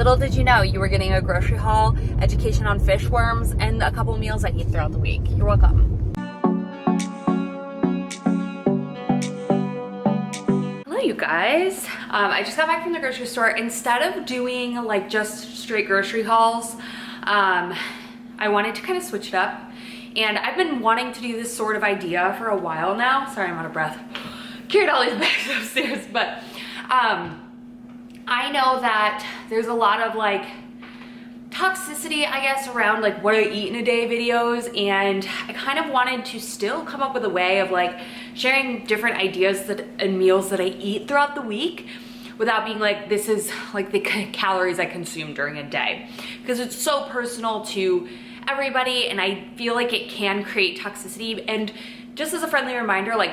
Little did you know you were getting a grocery haul, education on fish worms, and a couple meals I eat throughout the week. You're welcome. Hello, you guys. I just got back from the grocery store. Instead of doing like just straight grocery hauls, I wanted to kind of switch it up. And I've been wanting to do this sort of idea for a while now. Sorry, I'm out of breath. Carried all these bags upstairs, but I know that there's a lot of like toxicity, I guess, around like what I eat in a day videos, and I kind of wanted to still come up with a way of like sharing different ideas and meals that I eat throughout the week without being like, this is like the calories I consume during a day, because it's so personal to everybody and I feel like it can create toxicity. And just as a friendly reminder, like,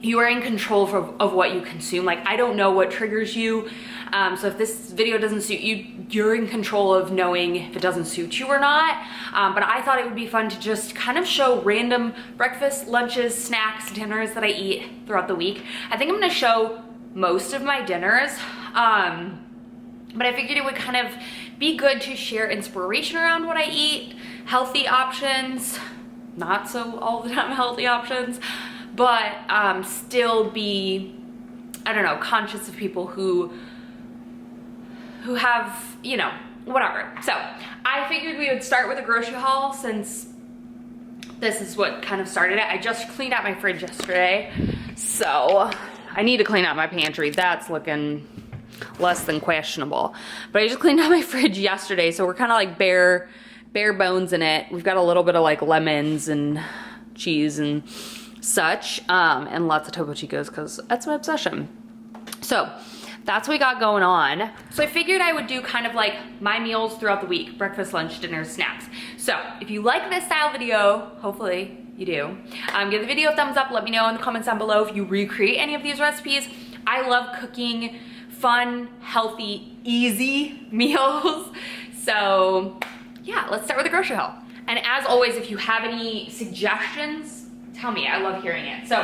you are in control of what you consume. Like, I don't know what triggers you. So if this video doesn't suit you, you're in control of knowing if it doesn't suit you or not. But I thought it would be fun to just kind of show random breakfast, lunches, snacks, dinners that I eat throughout the week. I think I'm gonna show most of my dinners. But I figured it would kind of be good to share inspiration around what I eat, healthy options, not so all the time healthy options, but still be, I don't know, conscious of people who have, you know, whatever. So I figured we would start with a grocery haul since this is what kind of started it. I just cleaned out my fridge yesterday, so I need to clean out my pantry. That's looking less than questionable. But I just cleaned out my fridge yesterday, so we're kind of like bare bones in it. We've got a little bit of like lemons and cheese and such, and lots of Topo Chicos because that's my obsession. So that's what we got going on. So I figured I would do kind of like my meals throughout the week: breakfast, lunch, dinner, snacks. So if you like this style video, hopefully you do, give the video a thumbs up. Let me know in the comments down below if you recreate any of these recipes. I love cooking fun, healthy, easy meals. So yeah, let's start with the grocery haul. And as always, if you have any suggestions, tell me. I love hearing it. So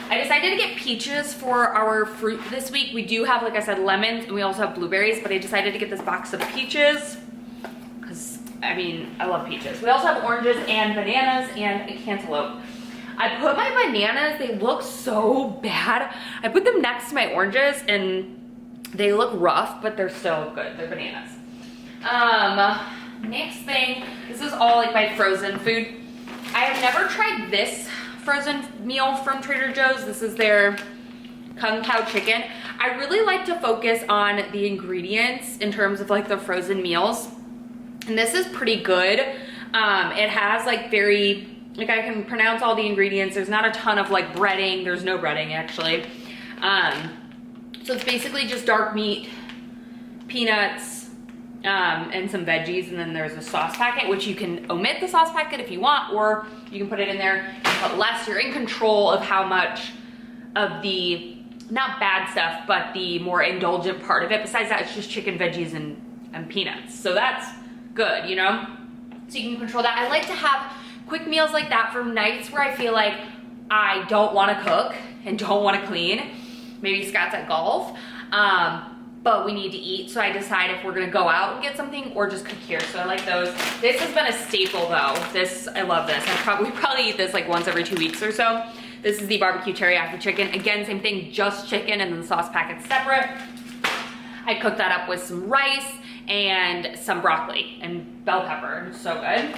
I decided to get peaches for our fruit this week. We do have, like I said, lemons, and we also have blueberries, but I decided to get this box of peaches because, I mean, I love peaches. We also have oranges and bananas and a cantaloupe. I put my bananas, they look so bad. I put them next to my oranges and they look rough, but they're still good. They're bananas. Next thing, this is all like my frozen food. I have never tried this frozen meal from Trader Joe's. This is their Kung Pao chicken. I really like to focus on the ingredients in terms of like the frozen meals. And this is pretty good. It has like I can pronounce all the ingredients. There's not a ton of like breading. There's no breading actually. So it's basically just dark meat, peanuts, and some veggies, and then there's a sauce packet, which you can omit the sauce packet if you want, or you can put it in there and put less. You're in control of how much of the, not bad stuff, but the more indulgent part of it. Besides that, it's just chicken, veggies, and peanuts. So that's good, you know? So you can control that. I like to have quick meals like that for nights where I feel like I don't want to cook and don't want to clean. Maybe Scott's at golf. But we need to eat, so I decide if we're gonna go out and get something or just cook here. So I like those. This has been a staple though. I love this. We probably eat this like once every 2 weeks or so. This is the barbecue teriyaki chicken. Again, same thing, just chicken and then the sauce packet's separate. I cooked that up with some rice and some broccoli and bell pepper. It's so good.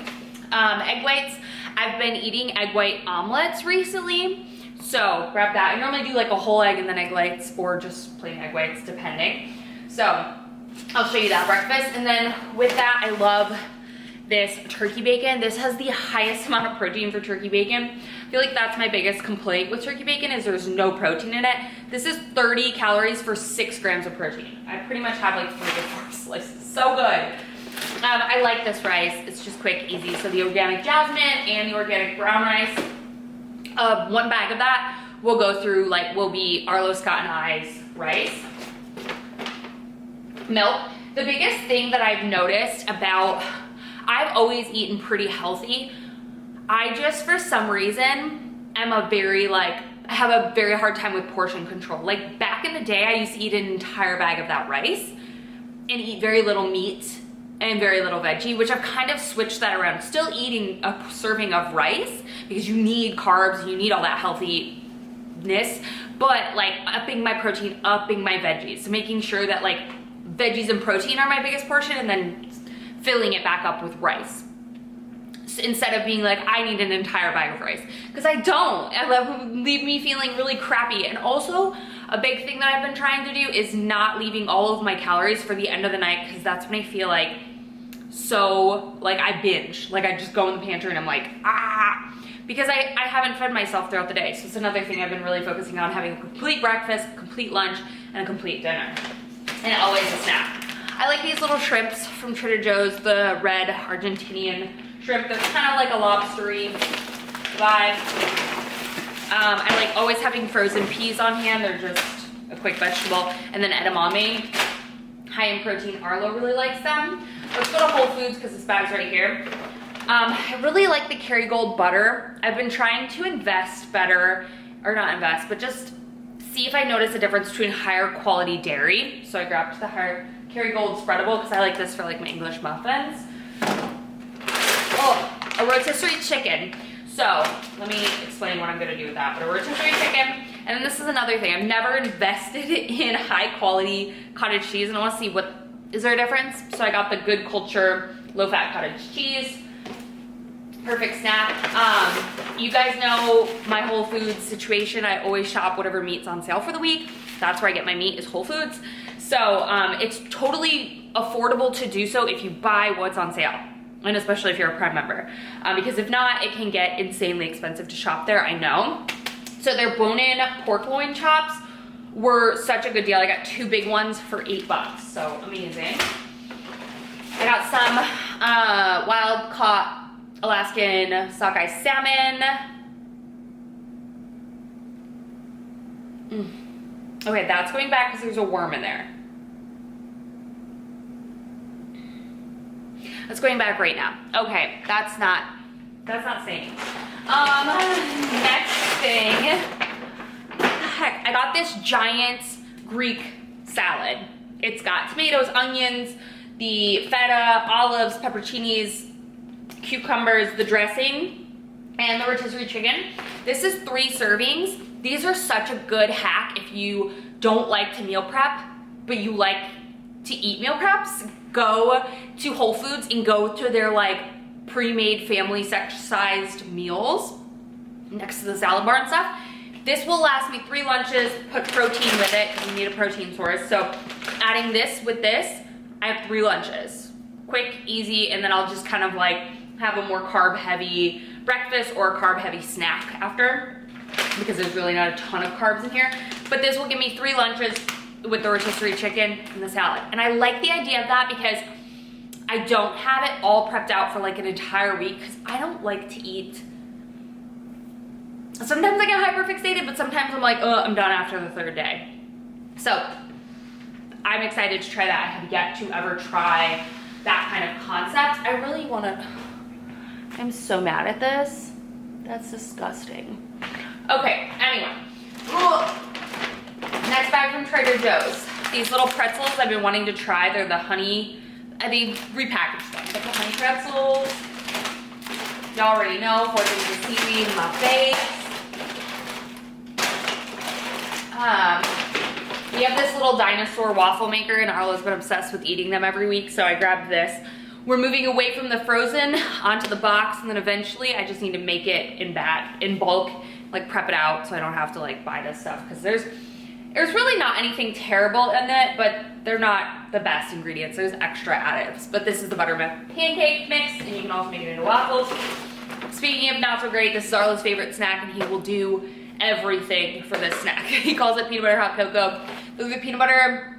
Egg whites. I've been eating egg white omelets recently. So grab that. I normally do like a whole egg and then egg whites, or just plain egg whites, depending. So I'll show you that breakfast. And then with that, I love this turkey bacon. This has the highest amount of protein for turkey bacon. I feel like that's my biggest complaint with turkey bacon, is there's no protein in it. This is 30 calories for 6 grams of protein. I pretty much have like 3 to 4 slices. So good. I like this rice. It's just quick, easy. So the organic jasmine and the organic brown rice. One bag of that will go through, like, will be Arlo, Scott, and I's rice. Milk. The biggest thing that I've noticed about, I've always eaten pretty healthy. I just, for some reason, am a very, like, I have a very hard time with portion control. Like, back in the day, I used to eat an entire bag of that rice. and eat very little meat and very little veggie, which I've kind of switched that around. Still eating a serving of rice because you need carbs and you need all that healthiness, but like upping my protein, upping my veggies. So making sure that like veggies and protein are my biggest portion and then filling it back up with rice. So instead of being like, I need an entire bag of rice. Because I don't. That would leave me feeling really crappy. And also, a big thing that I've been trying to do is not leaving all of my calories for the end of the night, because that's when I feel like so, like I binge. Like I just go in the pantry and I'm like, ah, because I haven't fed myself throughout the day. So it's another thing I've been really focusing on, having a complete breakfast, complete lunch, and a complete dinner. And always a snack. I like these little shrimps from Trader Joe's, the red Argentinian shrimp. They're kind of like a lobstery vibe. I like always having frozen peas on hand. They're just a quick vegetable. And then edamame, high in protein. Arlo really likes them. Let's go to Whole Foods because this bag's right here. I really like the Kerrygold butter. I've been trying to invest better, or not invest, but just see if I notice a difference between higher quality dairy. So I grabbed the higher Kerrygold spreadable because I like this for like my English muffins. Oh, a rotisserie chicken. So let me explain what I'm gonna do with that. But a rotisserie chicken, and then this is another thing. I've never invested in high quality cottage cheese, and I wanna see what, is there a difference? So I got the Good Culture low fat cottage cheese. Perfect snack. You guys know my Whole Foods situation. I always shop whatever meat's on sale for the week. That's where I get my meat, is Whole Foods. So it's totally affordable to do so if you buy what's on sale. And especially if you're a Prime member. Because if not, it can get insanely expensive to shop there, I know. So their bone-in pork loin chops were such a good deal. I got 2 big ones for $8, so amazing. I got some wild-caught Alaskan sockeye salmon. Okay, that's going back because there's a worm in there. That's going back right now. Okay, that's not saying. Next thing. What the heck? I got this giant Greek salad. It's got tomatoes, onions, the feta, olives, pepperoncinis, cucumbers, the dressing, and the rotisserie chicken. This is 3 servings. These are such a good hack if you don't like to meal prep, but you like to eat meal preps. Go to Whole Foods and go to their like pre-made family sized meals next to the salad bar and stuff. This will last me 3 lunches. Put protein with it because you need a protein source. So adding this with this, I have 3 lunches. Quick, easy, and then I'll just kind of like have a more carb heavy breakfast or a carb heavy snack after, because there's really not a ton of carbs in here. But this will give me 3 lunches with the rotisserie chicken and the salad. And I like the idea of that because I don't have it all prepped out for like an entire week, because I don't like to eat. Sometimes I get hyperfixated, but sometimes I'm like, oh, I'm done after the 3rd day. So I'm excited to try that. I have yet to ever try that kind of concept. I really want to, I'm so mad at this. That's disgusting. Okay, anyway. Next bag from Trader Joe's. These little pretzels I've been wanting to try. They're the honey, they repackaged them, but the honey pretzels. Y'all already know, 4 things of seaweed in my face. We have this little dinosaur waffle maker, and Arlo's been obsessed with eating them every week, so I grabbed this. We're moving away from the frozen onto the box, and then eventually I just need to make it in bulk, like prep it out so I don't have to like buy this stuff, because there's really not anything terrible in it, but they're not the best ingredients. There's extra additives. But this is the buttermilk pancake mix, and you can also make it into waffles. Speaking of not so great, this is Arlo's favorite snack, and he will do everything for this snack. He calls it peanut butter hot cocoa. Those are the peanut butter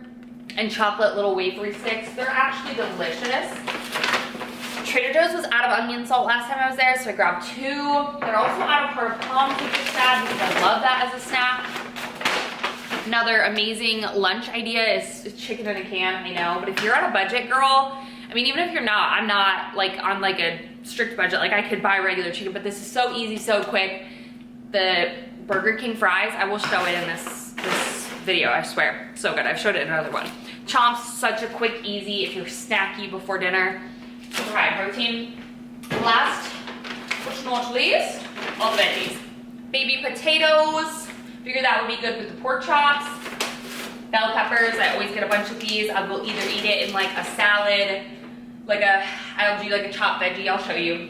and chocolate little wafery sticks. They're actually delicious. Trader Joe's was out of onion salt last time I was there, so I grabbed 2. They're also out of hard plums, which is sad because I love that as a snack. Another amazing lunch idea is chicken in a can, I know, but if you're on a budget, girl, I mean, even if you're not, I'm not like on like a strict budget, like I could buy regular chicken, but this is so easy, so quick. The Burger King fries, I will show it in this video, I swear. So good, I've showed it in another one. Chomps, such a quick, easy, if you're snacky before dinner, super high protein. Last, but not least, all the veggies. Baby potatoes, figure that would be good with the pork chops. Bell peppers, I always get a bunch of these. I will either eat it in like a salad, I'll do like a chopped veggie, I'll show you.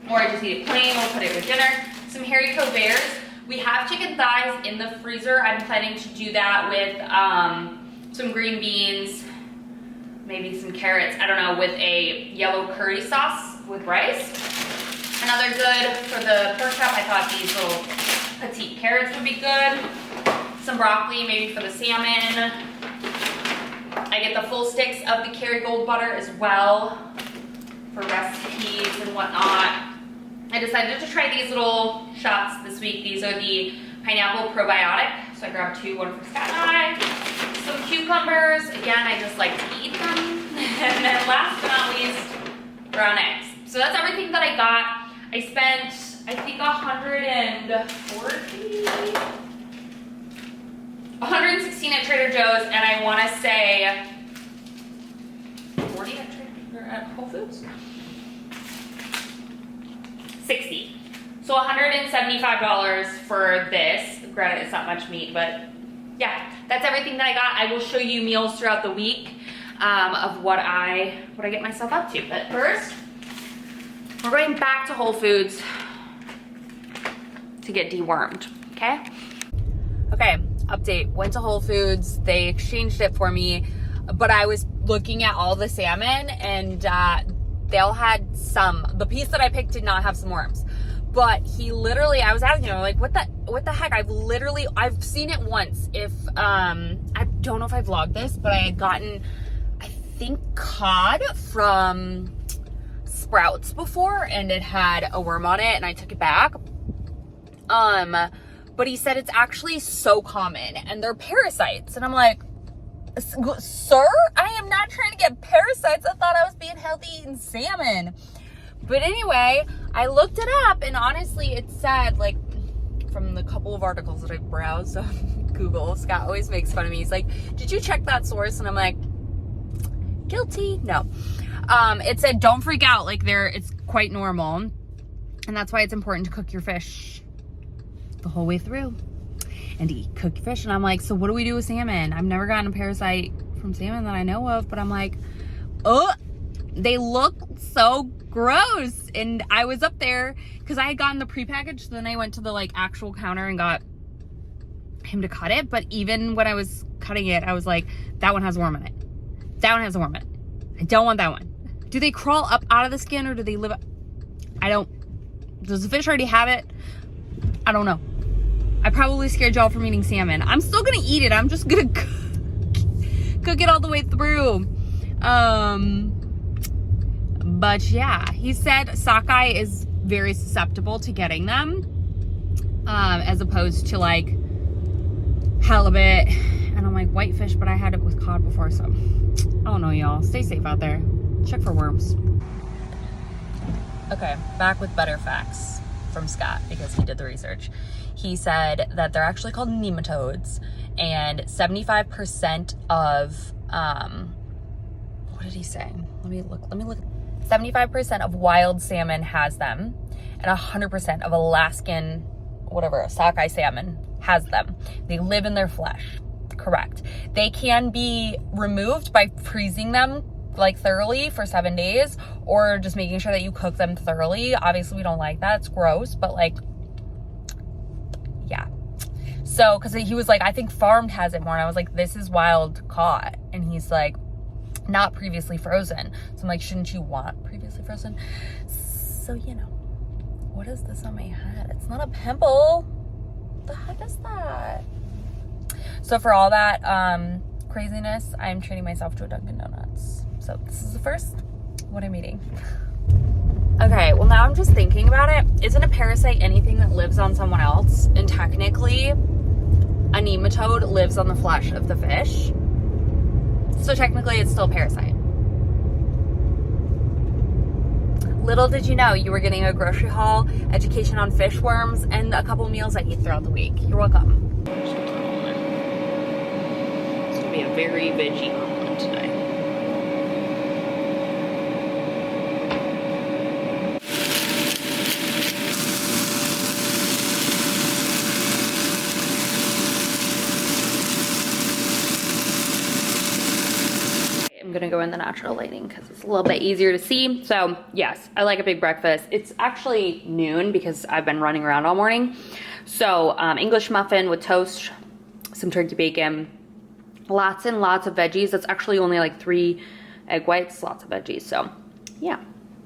Or I just eat it plain, we'll put it with dinner. Some Haricot Bears. We have chicken thighs in the freezer. I'm planning to do that with some green beans, maybe some carrots, I don't know, with a yellow curry sauce with rice. Another good for the pork chop, I thought these little petite carrots would be good. Some broccoli, maybe for the salmon. I get the full sticks of the Kerrygold butter as well for recipes and whatnot. I decided to try these little shots this week. These are the pineapple probiotic. So I grabbed 2, one for Scott and I. Some cucumbers. Again, I just like to eat them. And then last but not least, brown eggs. So that's everything that I got. I spent, I think, 116 at Trader Joe's, and I want to say 40 at Whole Foods? 60. So $175 for this. Granted, it's not much meat, but yeah, that's everything that I got. I will show you meals throughout the week of what I get myself up to. But first, we're going back to Whole Foods to get dewormed, okay? Okay, update. Went to Whole Foods. They exchanged it for me, but I was looking at all the salmon and they all had some. The piece that I picked did not have some worms. But he literally, I was asking him, like, what the heck? I've seen it once. I don't know if I vlogged this, but I had gotten, I think, cod from Sprouts before, and it had a worm on it, and I took it back. But he said it's actually so common, and they're parasites. And I'm like, sir, I am not trying to get parasites. I thought I was being healthy eating salmon. But anyway, I looked it up, and honestly, it said, like, from the couple of articles that I browsed on Google, Scott always makes fun of me. He's like, did you check that source? And I'm like, guilty. No. It said, don't freak out. Like, it's quite normal. And that's why it's important to cook your fish the whole way through and cook your fish. And I'm like, so what do we do with salmon? I've never gotten a parasite from salmon that I know of, but I'm like, oh, they look so gross. And I was up there because I had gotten the prepackaged, so then I went to the like actual counter and got him to cut it. But even when I was cutting it, I was like, that one has a worm in it. That one has a worm in it. I don't want that one. Do they crawl up out of the skin, or do they live? Does the fish already have it? I don't know. I probably scared y'all from eating salmon. I'm still gonna eat it. I'm just gonna cook it all the way through. But yeah, he said sockeye is very susceptible to getting them, as opposed to like halibut. And I'm like, whitefish, but I had it with cod before, so I don't know, y'all. Stay safe out there. Check for worms. Okay, back with better facts from Scott, because he did the research. He said that they're actually called nematodes, and 75% of what did he say? Let me look. 75% of wild salmon has them, and 100% of Alaskan, whatever, sockeye salmon has them. They live in their flesh. Correct. They can be removed by freezing them like thoroughly for 7 days, or just making sure that you cook them thoroughly. Obviously we don't like that, it's gross, but like, yeah. So, because he was like, I think farmed has it more, and I was like, this is wild caught, and he's like, not previously frozen. So I'm like, shouldn't you want previously frozen? So, you know, what is this on my head? It's not a pimple. What the heck is that? So for all that craziness, I'm treating myself to a Dunkin' Donuts. So this is the first what I'm eating. Okay, well now I'm just thinking about it. Isn't a parasite anything that lives on someone else? And technically, a nematode lives on the flesh of the fish. So technically it's still a parasite. Little did you know you were getting a grocery haul, education on fish worms, and a couple meals I eat throughout the week. You're welcome. It's gonna be a very veggie omelet. today. I'm gonna go in the natural lighting because it's a little bit easier to see. So yes, I like a big breakfast. It's actually noon because I've been running around all morning. So English muffin with toast, some turkey bacon, lots and lots of veggies. That's actually only like 3 egg whites, lots of veggies. So yeah,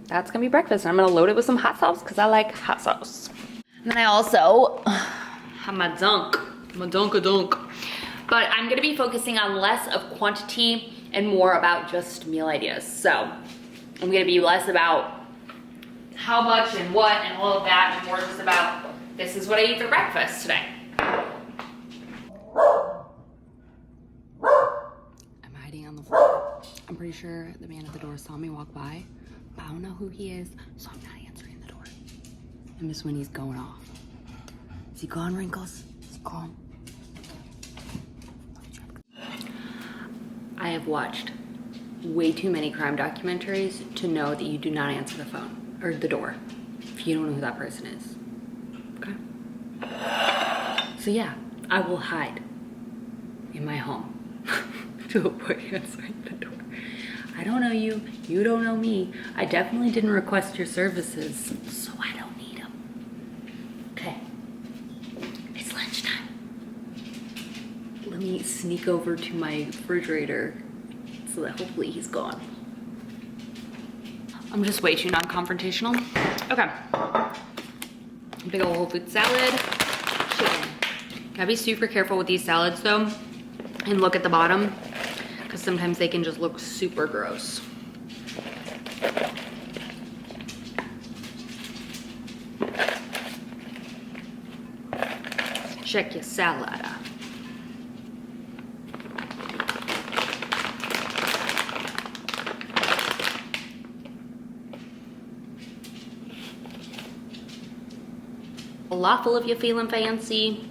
that's gonna be breakfast. And I'm gonna load it with some hot sauce because I like hot sauce. And then I also have my dunk. But I'm gonna be focusing on less of quantity and more about just meal ideas. So I'm gonna be less about how much and what and all of that, and more just about this is what I eat for breakfast today. I'm hiding on the floor. I'm pretty sure the man at the door saw me walk by, but I don't know who he is, so I'm not answering the door. And Miss Winnie's going off. Is he gone, Wrinkles? Is he gone? I have watched way too many crime documentaries to know that you do not answer the phone or the door if you don't know who that person is. Okay? So yeah, I will hide in my home to avoid answering the door. I don't know you, you don't know me. I definitely didn't request your services, so I don't need them. Okay, it's lunchtime. Let me sneak over to my refrigerator so that hopefully he's gone. I'm just way too non-confrontational. Okay. Big ol' whole food salad, chicken. Gotta be super careful with these salads though, and look at the bottom, because sometimes they can just look super gross. Check your salad out. Falafel if you're feeling fancy.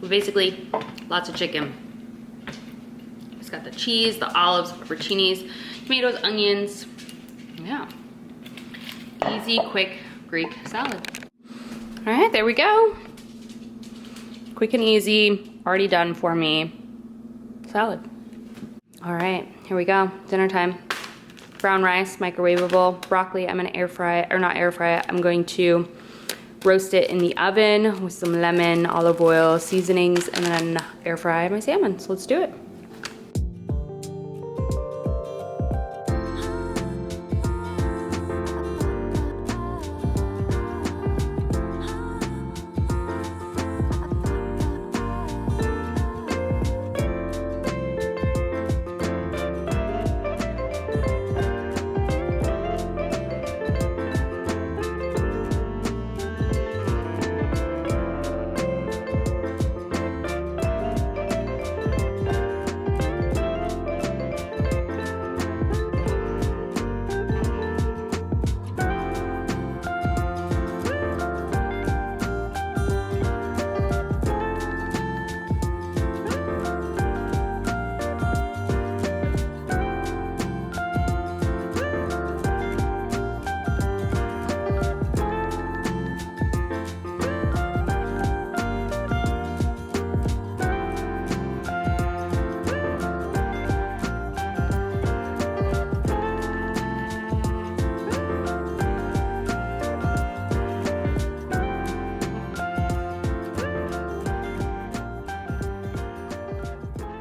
Basically, lots of chicken. It's got the cheese, the olives, pepperoncinis, tomatoes, onions. Yeah. Easy, quick Greek salad. All right, there we go. Quick and easy, already done for me. Salad. All right, here we go, dinner time. Brown rice, microwavable. Broccoli, I'm gonna air fry it, or not air fry it, I'm going to roast it in the oven with some lemon, olive oil, seasonings, and then air fry my salmon. So let's do it.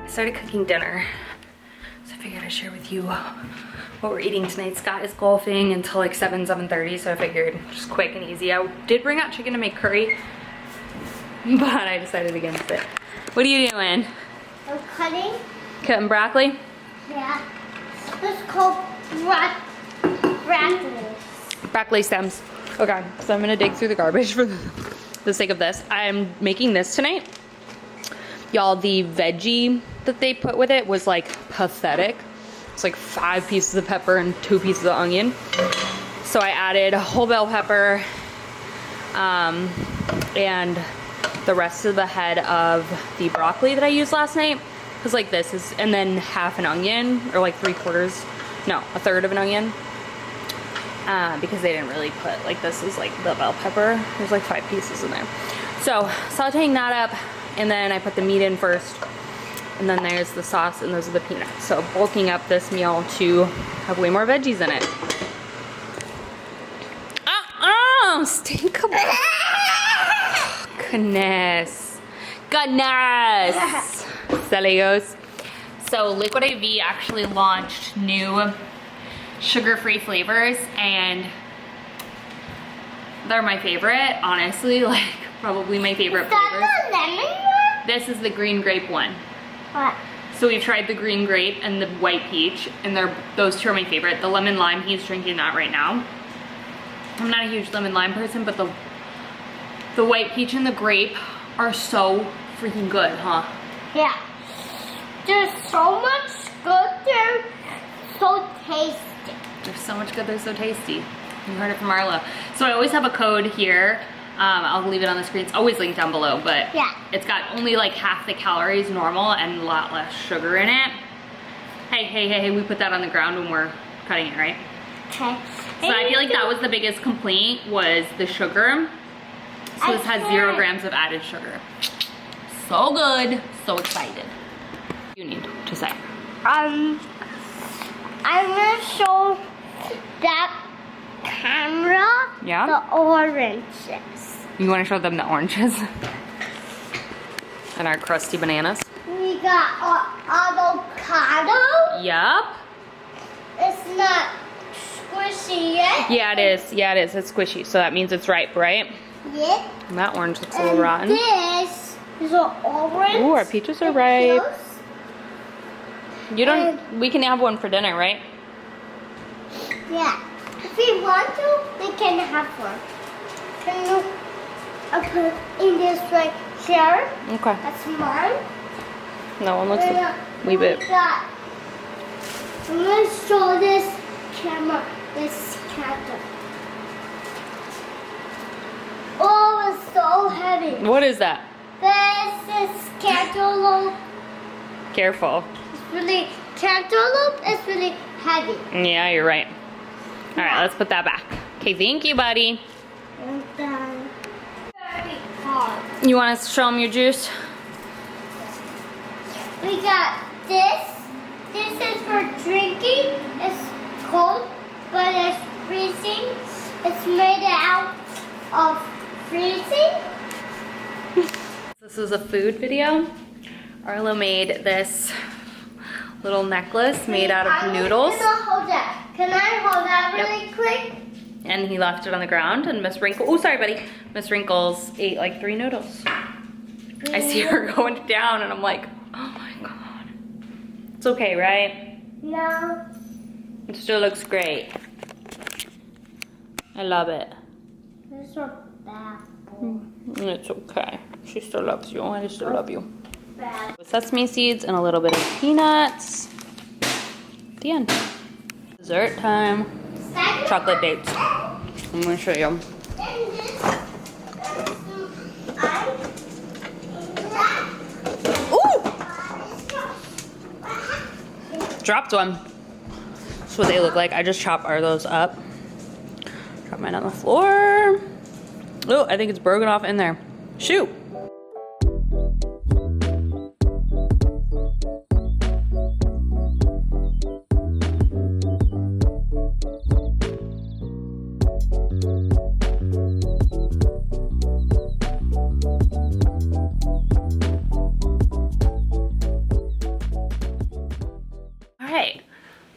Started cooking dinner, so I figured I'd share with you what we're eating tonight. Scott is golfing until like 7:30, so I figured just quick and easy. I did bring out chicken to make curry, but I decided against it. What are you doing? I'm cutting. Cutting broccoli? Yeah. It's called broccoli. Broccoli stems. Okay, so I'm gonna dig through the garbage for the sake of this. I'm making this tonight. Y'all, the veggie that they put with it was like pathetic. It's like 5 pieces of pepper and 2 pieces of onion. So I added a whole bell pepper and the rest of the head of the broccoli that I used last night. Cause like this is, and then half an onion, or like 3/4, no, a third of an onion. Because they didn't really put, like this is like the bell pepper. There's like 5 pieces in there. So sauteing that up, and then I put the meat in first, and then there's the sauce, and those are the peanuts. So bulking up this meal to have way more veggies in it. Stink of goodness. Celigos. So Liquid AV actually launched new sugar-free flavors, and they're my favorite, honestly, like probably my favorite flavors. Is that the lemon one? This is the green grape one. What? So we've tried the green grape and the white peach, and those two are my favorite. The lemon lime, he's drinking that right now. I'm not a huge lemon lime person, but the white peach and the grape are so freaking good, huh? Yeah. There's so much good. They're so tasty. They're so much good, they're so tasty. You heard it from Arlo. So I always have a code here. I'll leave it on the screen. It's always linked down below, but yeah, it's got only like half the calories normal and a lot less sugar in it. Hey, we put that on the ground when we're cutting it, right? Okay. So I feel like that was the biggest complaint, was the sugar. So this has 0 grams of added sugar. So good, so excited. You need to say. I'm gonna show that camera the oranges. You want to show them the oranges? And our crusty bananas? We got avocado. Yup. It's not squishy yet. Yeah, it is. Yeah, it is. It's squishy. So that means it's ripe, right? Yeah. And that orange looks a little rotten. This is an orange. Ooh, our peaches are ripe. You don't, we can have one for dinner, right? Yeah. If we want to, we can have one. Can you put in this right here? Okay. That's mine. No one looks leave it. I'm going to show this camera, this candle. Oh, it's so heavy. What is that? This is cantaloupe. Careful. It's really, cantaloupe is really heavy. Yeah, you're right. All right, let's put that back. Okay, thank you, buddy. And then, very hard. You want to show them your juice? We got this. This is for drinking. It's cold, but it's freezing. It's made out of freezing. This is a food video. Arlo made this little necklace made out of noodles. Can I hold that? Can I hold that really quick? And he left it on the ground, and Miss Wrinkles, oh sorry buddy, Miss Wrinkles ate like 3 noodles. I see her going down and I'm like, oh my God. It's okay, right? No. It still looks great. I love it. This is bad. It's okay. She still loves you. I still love you. Bad. With sesame seeds and a little bit of peanuts. The end. Dessert time. Chocolate dates. I'm gonna show you. Ooh! Dropped one. That's what they look like. I just chop those up. Drop mine on the floor. Oh, I think it's broken off in there. Shoot!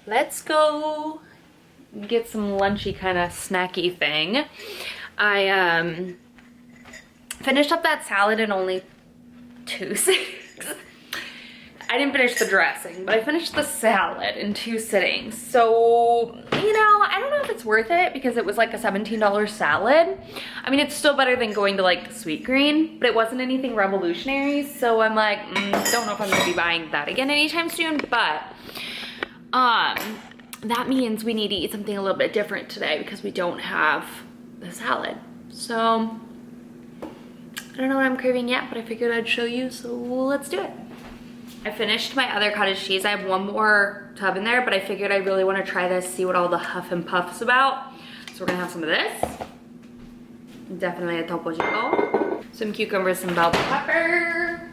Let's go get some lunchy kind of snacky thing. I finished up that salad in only 2 sittings. I didn't finish the dressing, but I finished the salad in 2 sittings. So, you know, I don't know if it's worth it because it was like a $17 salad. I mean, it's still better than going to like Sweet Green, but it wasn't anything revolutionary. So I'm like, don't know if I'm gonna be buying that again anytime soon, but that means we need to eat something a little bit different today because we don't have the salad. So I don't know what I'm craving yet, but I figured I'd show you, so let's do it. I finished my other cottage cheese. I have one more tub in there, but I figured I really want to try this, see what all the huff and puff's about. So we're gonna have some of this. Definitely a topo chico. Some cucumbers, some bell pepper.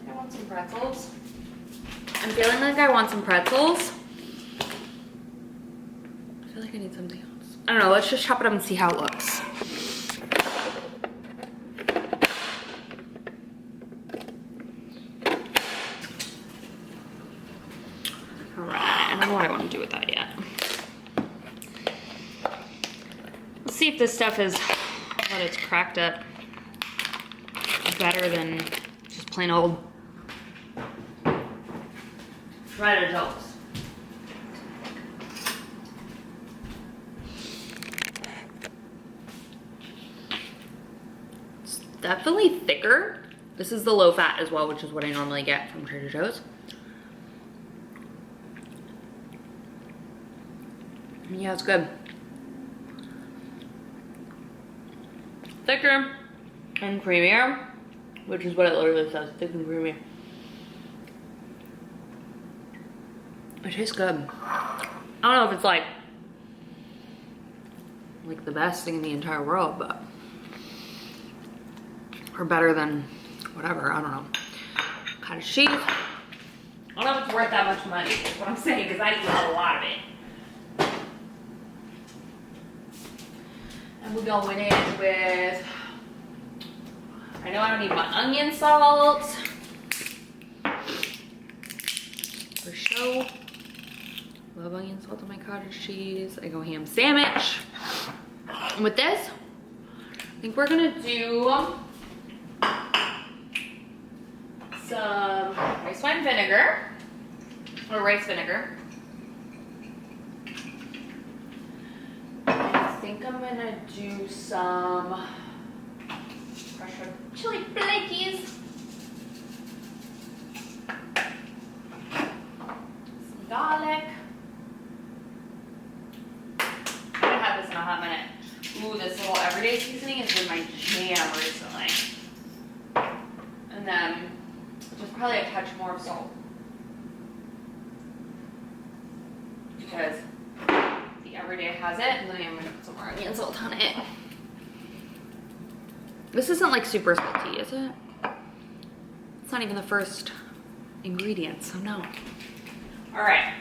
I want some pretzels. I'm feeling like I want some pretzels. I feel like I need something else. I don't know, let's just chop it up and see how it looks. Alright, I don't know what I want to do with that yet. Let's see if this stuff is, when it's cracked up, better than just plain old Trader Joe's. It's definitely thicker. This is the low fat as well, which is what I normally get from Trader Joe's. Yeah, it's good. Thicker and creamier, which is what it literally says, thick and creamy. It tastes good. I don't know if it's like the best thing in the entire world, but, or better than whatever, I don't know. Cottage cheese. I don't know if it's worth that much money, is what I'm saying, because I eat a lot of it. And we're going in with, I know I don't need my onion salt. For show. Love onion salt on my cottage cheese. I go ham sandwich. And with this, I think we're gonna do some rice wine vinegar, or rice vinegar. I think I'm gonna do some fresh chili flakes, some garlic. I'm gonna have this in a hot minute. Ooh, this little everyday seasoning has been my jam recently. And then just probably a touch more of salt, because the everyday has it, and then I'm gonna put some more onion salt on it. This isn't like super salty, is it? It's not even the first ingredient, so no. All right,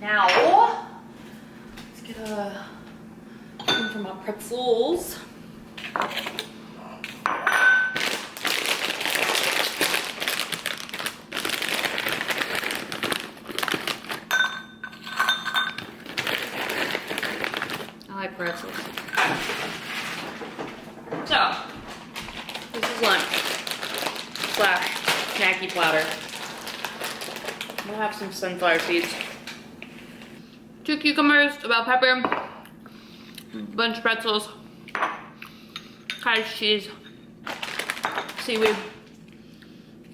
now let's get a one for my pretzels. Pretzels. So, this is lunch / snacky platter. We'll have some sunflower seeds, 2 cucumbers, a bell pepper, a bunch of pretzels, cottage cheese, seaweed,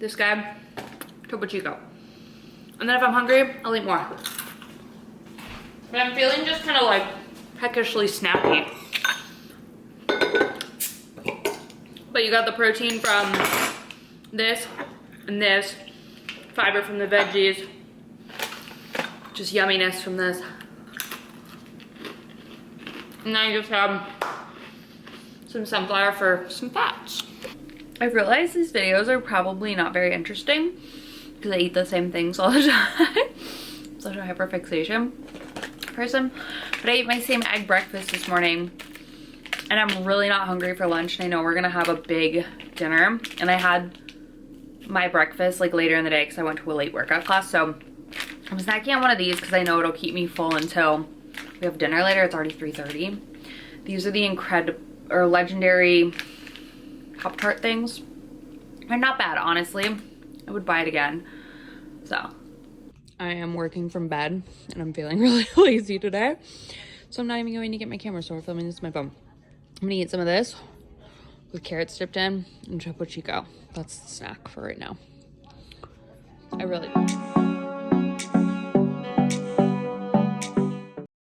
this guy, Topo Chico. And then if I'm hungry, I'll eat more. But I'm feeling just kind of like peckishly snappy. But you got the protein from this and this, fiber from the veggies, just yumminess from this. And now you just have some sunflower for some fats. I realize these videos are probably not very interesting because I eat the same things all the time. I'm such a hyperfixation person. But I ate my same egg breakfast this morning and I'm really not hungry for lunch, and I know we're gonna have a big dinner, and I had my breakfast like later in the day because I went to a late workout class, so I'm snacking on one of these because I know it'll keep me full until we have dinner later. It's already 3:30. These are the legendary Pop-Tart things. They're not bad, honestly. I would buy it again. So I am working from bed and I'm feeling really lazy today, so I'm not even going to get my camera, so we're filming this with my phone. I'm gonna eat some of this with carrots dipped in and Topo Chico. That's the snack for right now. I really